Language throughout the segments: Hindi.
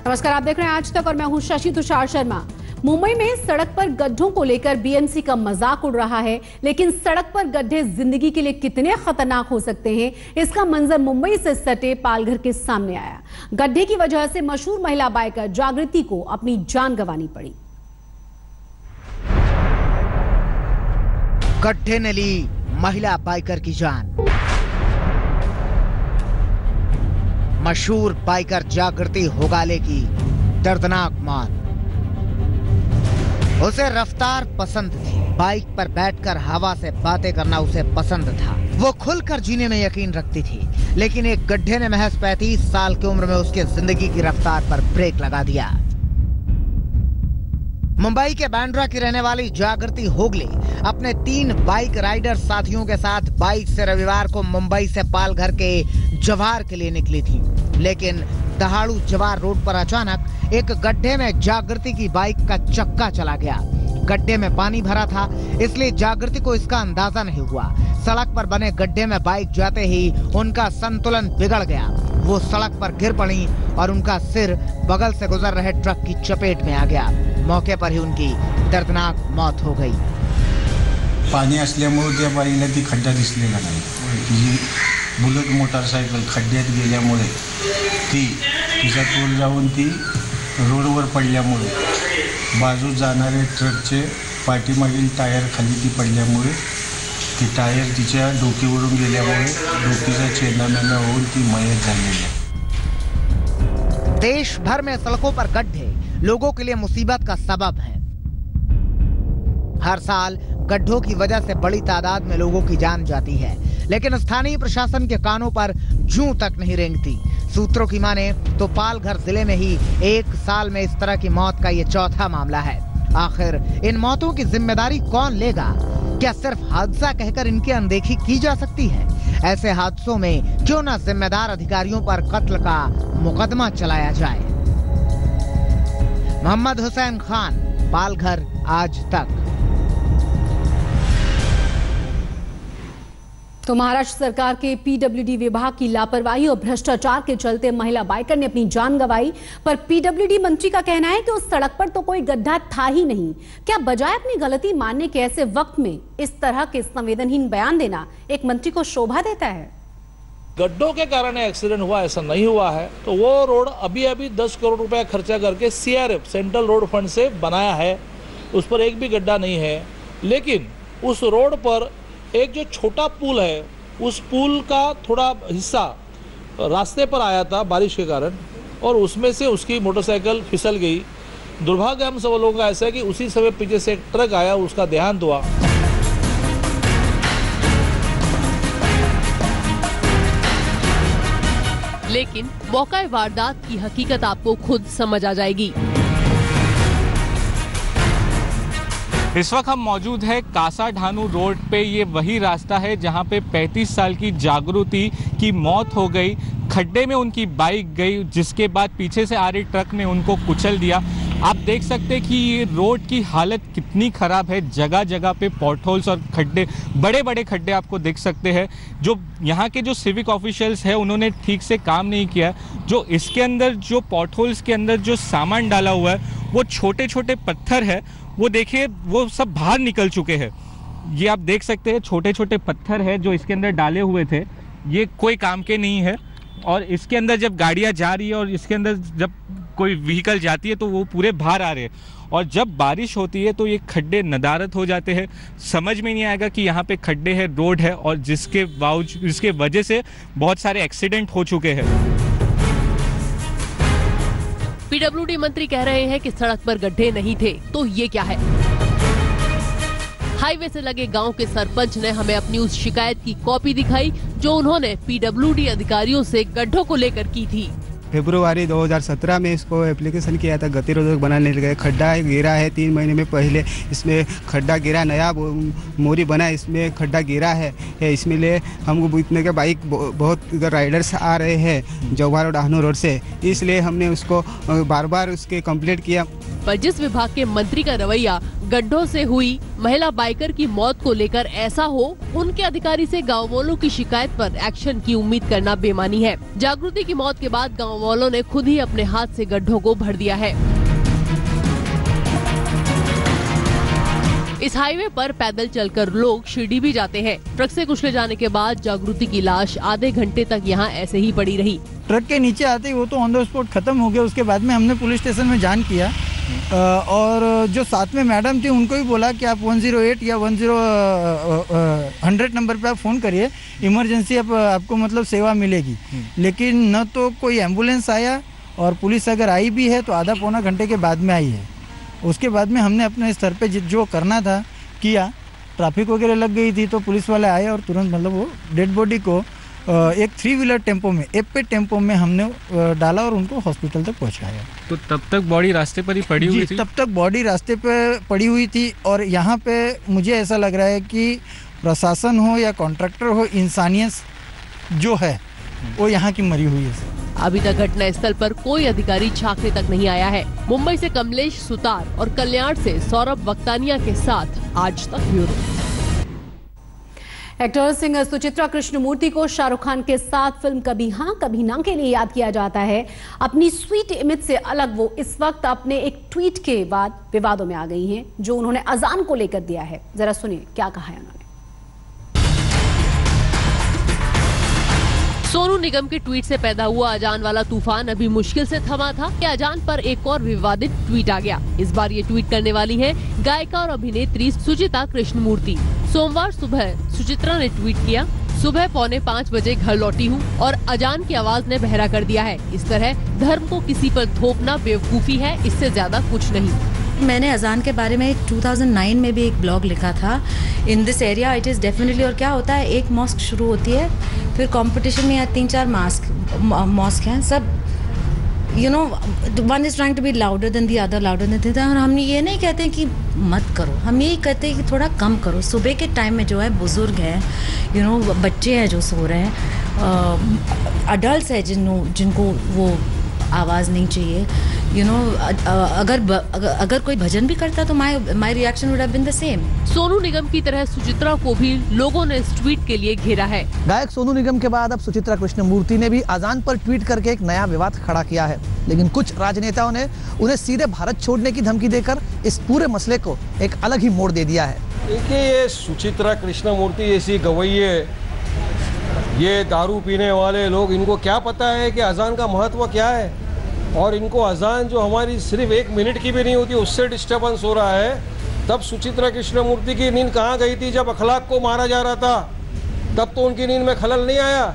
नमस्कार, आप देख रहे हैं आज तक और मैं हूं शशि तुषार शर्मा। मुंबई में सड़क पर गड्ढों को लेकर बीएमसी का मजाक उड़ रहा है, लेकिन सड़क पर गड्ढे जिंदगी के लिए कितने खतरनाक हो सकते हैं, इसका मंजर मुंबई से सटे पालघर के सामने आया। गड्ढे की वजह से मशहूर महिला बाइकर जागृति को अपनी जान गंवानी पड़ी। गड्ढे ने ली महिला बाइकर की जान। मशहूर बाइकर जागृति होगाले की दर्दनाक मौत। उसे रफ्तार पसंद थी, बाइक पर बैठकर हवा से बातें करना उसे पसंद था। वो खुलकर जीने में यकीन रखती थी, लेकिन एक गड्ढे ने महज 35 साल की उम्र में उसके जिंदगी की रफ्तार पर ब्रेक लगा दिया। मुंबई के बांद्रा की रहने वाली जागृति होगले अपने 3 बाइक राइडर साथियों के साथ बाइक से रविवार को मुंबई से पालघर के जवार के लिए निकली थी, लेकिन दहाड़ू जवार रोड पर अचानक एक गड्ढे में जागृति की बाइक का चक्का चला गया। गड्ढे में पानी भरा था, इसलिए जागृति को इसका अंदाजा नहीं हुआ। सड़क पर बने गड्ढे में बाइक जाते ही उनका संतुलन बिगड़ गया। वो सड़क पर गिर पड़ी और उनका सिर बगल से गुजर रहे ट्रक की चपेट में आ गया। मौके पर ही उनकी दर्दनाक मौत हो गई। पाणी असल्यामुळे त्या बाईला ती खड्डा दिसलेला नाही। ती बुलेट मोटरसायकल खड्ड्यात गेल्यामुळे तिचा तोल जाऊन ती रोडवर पडल्यामुळे बाजू जाणारे ट्रकचे पाठीमागील टायर खाली ती पडल्यामुळे ती टायर तिच्या डोकीवरून गेल्यामुळे डोकीचा चेंदामेंदा होऊन ती मयत झालेली आहे। देश भर में सड़कों पर गड्ढे लोगों के लिए मुसीबत का सबब है। हर साल गड्ढों की वजह से बड़ी तादाद में लोगों की जान जाती है, लेकिन स्थानीय प्रशासन के कानों पर जूं तक नहीं रेंगती। सूत्रों की माने तो पालघर जिले में ही एक साल में इस तरह की मौत का ये चौथा मामला है। आखिर इन मौतों की जिम्मेदारी कौन लेगा? क्या सिर्फ हादसा कहकर इनकी अनदेखी की जा सकती है? ऐसे हादसों में क्यों न जिम्मेदार अधिकारियों पर कत्ल का मुकदमा चलाया जाए। मोहम्मद हुसैन खान, पालघर, आज तक। तो महाराष्ट्र सरकार के पीडब्ल्यूडी विभाग की लापरवाही और भ्रष्टाचार के चलते महिला बाइकर ने अपनी जान गंवाई, पर पीडब्ल्यूडी मंत्री का कहना है कि उस सड़क पर तो कोई गड्ढा था ही नहीं। क्या बजाय अपनी गलती मानने के ऐसे वक्त में इस तरह के संवेदनहीन बयान देना एक मंत्री को शोभा देता है? गड्ढों के कारण एक्सीडेंट हुआ ऐसा नहीं हुआ है, तो वो रोड अभी 10 करोड़ रुपया खर्चा करके सीआरएफ सेंट्रल रोड फंड से बनाया है। उस पर एक भी गड्ढा नहीं है, लेकिन उस रोड पर एक जो छोटा पुल है, उस पुल का थोड़ा हिस्सा रास्ते पर आया था बारिश के कारण, और उसमें से उसकी मोटरसाइकिल फिसल गई। दुर्भाग्य हम सब लोगों का ऐसा है कि उसी समय पीछे से एक ट्रक आया, उसका देहांत हुआ। लेकिन मौका वारदात की हकीकत आपको खुद समझ आ जाएगी। इस वक्त हम मौजूद है कासा ढानू रोड पे। ये वही रास्ता है जहां पे 35 साल की जागृति की मौत हो गई। खड्डे में उनकी बाइक गई, जिसके बाद पीछे से आ रही ट्रक ने उनको कुचल दिया। आप देख सकते हैं कि ये रोड की हालत कितनी ख़राब है। जगह जगह पे पॉटहोल्स और खड्डे, बड़े बड़े खड्डे आपको देख सकते हैं। जो यहाँ के जो सिविक ऑफिशियल्स हैं उन्होंने ठीक से काम नहीं किया। जो इसके अंदर जो पॉटहोल्स के अंदर जो सामान डाला हुआ है, वो छोटे छोटे पत्थर है, वो देखिए वो सब बाहर निकल चुके हैं। ये आप देख सकते हैं छोटे छोटे पत्थर है जो इसके अंदर डाले हुए थे, ये कोई काम के नहीं है। और इसके अंदर जब गाड़ियाँ जा रही है और इसके अंदर जब कोई व्हीकल जाती है तो वो पूरे बाहर आ रहे हैं। और जब बारिश होती है तो ये खड्डे नदारत हो जाते हैं। समझ में नहीं आएगा कि यहाँ पे खड्डे है, रोड है, और जिसके वजह से बहुत सारे एक्सीडेंट हो चुके हैं। पीडब्ल्यूडी मंत्री कह रहे हैं कि सड़क पर गड्ढे नहीं थे, तो ये क्या है? हाईवे से लगे गांव के सरपंच ने हमें अपनी उस शिकायत की कॉपी दिखाई जो उन्होंने पीडब्ल्यूडी अधिकारियों से गड्ढों को लेकर की थी। फरवरी 2017 में इसको एप्लीकेशन किया था गतिरोधक बनाने के लिए। खड्डा गिरा है 3 महीने में पहले, इसमें खड्डा गिरा, नया मोरी बना, इसमें खड्डा गिरा है। इसमें लिए हमको इतने के बाइक बहुत राइडर्स आ रहे हैं जवाहर डाहनू रोड से, इसलिए हमने उसको बार बार उसके कंप्लेंट किया। पर जिस विभाग के मंत्री का रवैया गड्ढों से हुई महिला बाइकर की मौत को लेकर ऐसा हो, उनके अधिकारी से गाँव वालों की शिकायत पर एक्शन की उम्मीद करना बेमानी है। जागृति की मौत के बाद गाँव वालों ने खुद ही अपने हाथ से गड्ढों को भर दिया है। इस हाईवे पर पैदल चलकर लोग शिरडी भी जाते हैं। ट्रक से कुचले जाने के बाद जागृति की लाश आधे घंटे तक यहाँ ऐसे ही पड़ी रही। ट्रक के नीचे आते ही वो तो ऑन द स्पॉट खत्म हो गया। उसके बाद में हमने पुलिस स्टेशन में जान किया और जो साथ में मैडम थी उनको भी बोला कि आप 108 या 100 नंबर पे आप फ़ोन करिए, इमरजेंसी आपको मतलब सेवा मिलेगी। लेकिन न तो कोई एम्बुलेंस आया और पुलिस अगर आई भी है तो आधा पौना घंटे के बाद में आई है। उसके बाद में हमने अपने स्तर पे जो करना था किया। ट्रैफिक वगैरह लग गई थी तो पुलिस वाले आए और तुरंत मतलब वो डेड बॉडी को एक 3 व्हीलर टेम्पो में, एपे टेम्पो में हमने डाला और उनको हॉस्पिटल तक पहुंचाया। तो तब तक बॉडी रास्ते पर ही पड़ी हुई थी? तब तक बॉडी रास्ते पे पड़ी हुई थी और यहाँ पे मुझे ऐसा लग रहा है कि प्रशासन हो या कॉन्ट्रैक्टर हो, इंसानियत जो है वो यहाँ की मरी हुई है। अभी तक घटना स्थल पर कोई अधिकारी झांकने तक नहीं आया है। मुंबई से कमलेश सुतार और कल्याण से सौरभ वक्तानिया के साथ आज तक bureau. Actor singer Suchitra Krishnamoorthy को शाहरुख खान के साथ फिल्म कभी हाँ कभी ना के लिए याद किया जाता है। अपनी स्वीट इमेज से अलग वो इस वक्त अपने एक ट्वीट के बाद विवादों में आ गई हैं, जो उन्होंने अजान को लेकर दिया है। जरा सुनिए क्या कहा है उन्होंने। सोनू निगम के ट्वीट से पैदा हुआ अजान वाला तूफान अभी मुश्किल से थमा था कि अजान पर एक और विवादित ट्वीट आ गया। इस बार ये ट्वीट करने वाली है गायिका और अभिनेत्री सुचित्रा कृष्णमूर्ति। सोमवार सुबह सुचित्रा ने ट्वीट किया, सुबह 4:45 बजे घर लौटी हूँ और अजान की आवाज ने बहरा कर दिया है। इस तरह धर्म को किसी पर थोपना बेवकूफी है, इससे ज्यादा कुछ नहीं। मैंने अजान के बारे में 2009 में भी एक ब्लॉग लिखा था। In this area it is definitely. और क्या होता है, एक मॉस्क शुरू होती है, फिर कंपटीशन में 3-4 मॉस्क हैं, सब one is trying to be louder than the other, louder than the other. और हम ये नहीं कहते कि मत करो, हम यही कहते हैं कि थोड़ा कम करो। सुबह के टाइम में जो है बुजुर्ग हैं, बच्चे हैं जो सो रहे हैं, अडल्ट है जिनको वो आवाज़ नहीं चाहिए। अगर कोई भजन भी करता तो my reaction would have been the same. Sonu Nigam की तरह सुचित्रा को भी लोगों ने इस ट्वीट के लिए घेरा है। गायक सोनू निगम के बाद अब सुचित्रा कृष्णमूर्ति ने भी अजान पर ट्वीट करके एक नया विवाद खड़ा किया है। लेकिन कुछ राजनेताओं ने उन्हें सीधे भारत छोड़ने की धमकी देकर इस पूरे मसले को एक अलग ही मोड़ दे दिया है। देखिए, ये सुचित्रा कृष्णमूर्ति जैसी गवैये, ये दारू पीने वाले लोग, इनको क्या पता है कि अजान का महत्व क्या है। और इनको अजान जो हमारी सिर्फ 1 मिनट की भी नहीं होती, उससे डिस्टर्बेंस हो रहा है। तब सुचित्रा कृष्णमूर्ति की नींद कहाँ गई थी? जब अखलाक को मारा जा रहा था तब तो उनकी नींद में खलल नहीं आया।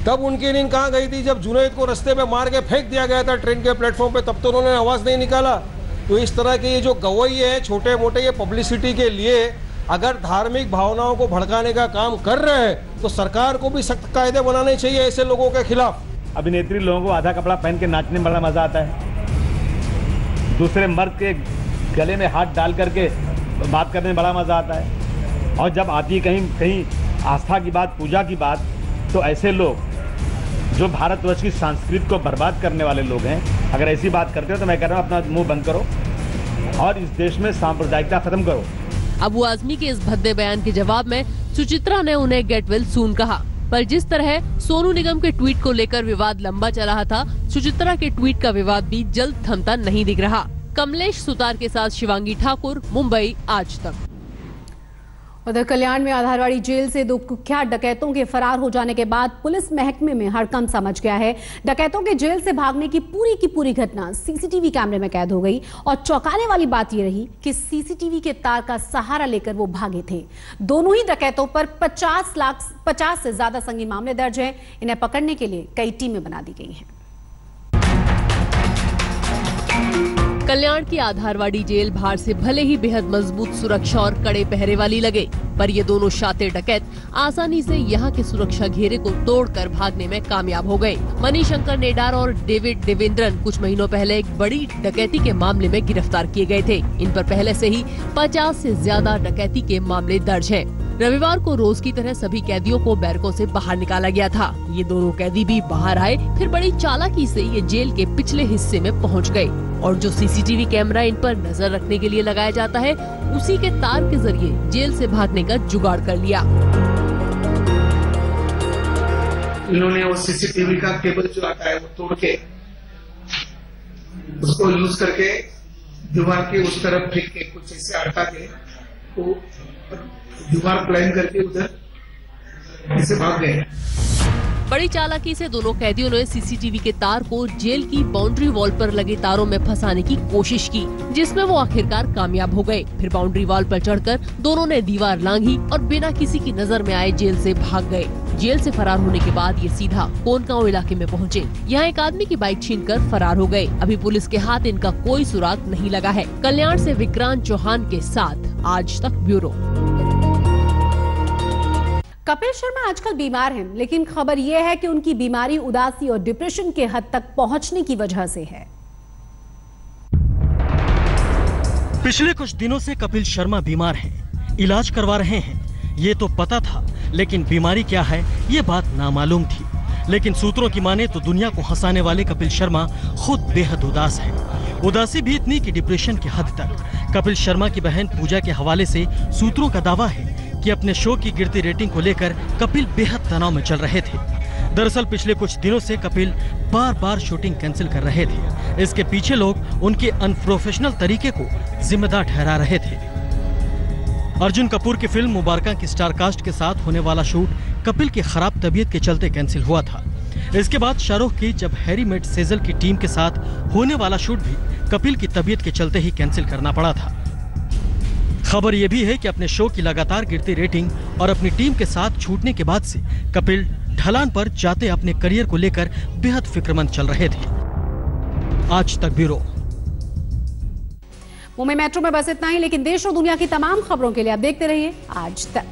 तब उनकी नींद कहाँ गई थी? जब जुनैद को रास्ते पे मार के फेंक दिया गया था ट्रेन के प्लेटफॉर्म पे, तब तो उन्होंने आवाज़ नहीं निकाला। तो इस तरह के ये जो गवैये हैं, छोटे मोटे, ये पब्लिसिटी के लिए अगर धार्मिक भावनाओं को भड़काने का काम कर रहे हैं तो सरकार को भी सख्त कायदे बनाने चाहिए ऐसे लोगों के खिलाफ। अभिनेत्री लोगों को आधा कपड़ा पहन के नाचने में बड़ा मजा आता है, दूसरे मर्द के गले में हाथ डाल करके बात करने में बड़ा मजा आता है। और जब आती है कहीं आस्था की बात, पूजा की बात, तो ऐसे लोग जो भारतवर्ष की संस्कृति को बर्बाद करने वाले लोग हैं, अगर ऐसी बात करते हो तो मैं कह रहा हूँ अपना मुंह बंद करो और इस देश में सांप्रदायिकता खत्म करो। अबू आजमी के इस भद्दे बयान के जवाब में सुचित्रा ने उन्हें गेट वेल सून कहा। पर जिस तरह सोनू निगम के ट्वीट को लेकर विवाद लंबा चला था, सुचित्रा के ट्वीट का विवाद भी जल्द थमता नहीं दिख रहा। कमलेश सुतार के साथ शिवांगी ठाकुर, मुंबई, आज तक। उधर कल्याण में आधारवाड़ी जेल से 2 कुख्यात डकैतों के फरार हो जाने के बाद पुलिस महकमे में हड़कंप समझ गया है। डकैतों के जेल से भागने की पूरी घटना सीसीटीवी कैमरे में कैद हो गई और चौंकाने वाली बात यह रही कि सीसीटीवी के तार का सहारा लेकर वो भागे थे। दोनों ही डकैतों पर 50 से ज्यादा संगीन मामले दर्ज हैं। इन्हें पकड़ने के लिए कई टीमें बना दी गई हैं। कल्याण की आधारवाड़ी जेल बाहर से भले ही बेहद मजबूत सुरक्षा और कड़े पहरे वाली लगे, पर ये दोनों शातिर डकैत आसानी से यहाँ के सुरक्षा घेरे को तोड़कर भागने में कामयाब हो गए। मणिशंकर नेडार और डेविड देवेंद्रन कुछ महीनों पहले एक बड़ी डकैती के मामले में गिरफ्तार किए गए थे। इन पर पहले से ही 50 से ज्यादा डकैती के मामले दर्ज हैं। रविवार को रोज की तरह सभी कैदियों को बैरकों से बाहर निकाला गया था। ये दोनों कैदी भी बाहर आए, फिर बड़ी चालाकी से ये जेल के पिछले हिस्से में पहुंच गए और जो सीसीटीवी कैमरा इन पर नजर रखने के लिए लगाया जाता है उसी के तार के जरिए जेल से भागने का जुगाड़ कर लिया। इन्होंने वो सीसीटीवी का केबल जो आता है वो तोड़ के उसको यूज करके दीवार के उस तरफ फेंक के कुछ ऐसे अटका के वो दीवार क्लाइम करके उधर ऐसे भाग गए। बड़ी चालाकी से दोनों कैदियों ने सीसीटीवी के तार को जेल की बाउंड्री वॉल पर लगे तारों में फंसाने की कोशिश की, जिसमें वो आखिरकार कामयाब हो गए। फिर बाउंड्री वॉल पर चढ़कर दोनों ने दीवार लांघी और बिना किसी की नजर में आए जेल से भाग गए। जेल से फरार होने के बाद ये सीधा कोनगांव इलाके में पहुंचे। यहाँ एक आदमी की बाइक छीनकर फरार हो गए। अभी पुलिस के हाथ इनका कोई सुराग नहीं लगा है। कल्याण से विक्रांत चौहान के साथ आज तक ब्यूरो। कपिल शर्मा आजकल बीमार हैं, लेकिन खबर यह है कि उनकी बीमारी उदासी और डिप्रेशन के हद तक पहुंचने की वजह से है। पिछले कुछ दिनों से कपिल शर्मा बीमार हैं, इलाज करवा रहे हैं। ये तो पता था, लेकिन बीमारी क्या है ये बात नामालूम थी। लेकिन सूत्रों की माने तो दुनिया को हंसाने वाले कपिल शर्मा खुद बेहद उदास है। उदासी भी इतनी कि डिप्रेशन की हद तक। कपिल शर्मा की बहन पूजा के हवाले से सूत्रों का दावा है कि अपने शो की गिरती रेटिंग को लेकर कपिल बेहद तनाव में चल रहे थे। दरअसल पिछले कुछ दिनों से कपिल बार बार शूटिंग कैंसिल कर रहे थे। इसके पीछे लोग उनके अनप्रोफेशनल तरीके को जिम्मेदार ठहरा रहे थे। अर्जुन कपूर की फिल्म मुबारका की स्टारकास्ट के साथ होने वाला शूट कपिल की खराब तबीयत के चलते कैंसिल हुआ था। इसके बाद शाहरुख की जब हैरी मेट सेजल की टीम के साथ होने वाला शूट भी कपिल की तबीयत के चलते ही कैंसिल करना पड़ा था। खबर यह भी है कि अपने शो की लगातार गिरती रेटिंग और अपनी टीम के साथ छूटने के बाद से कपिल ढलान पर जाते अपने करियर को लेकर बेहद फिक्रमंद चल रहे थे। आज तक ब्यूरो। मुंबई मेट्रो में बस इतना ही, लेकिन देश और दुनिया की तमाम खबरों के लिए आप देखते रहिए आज तक।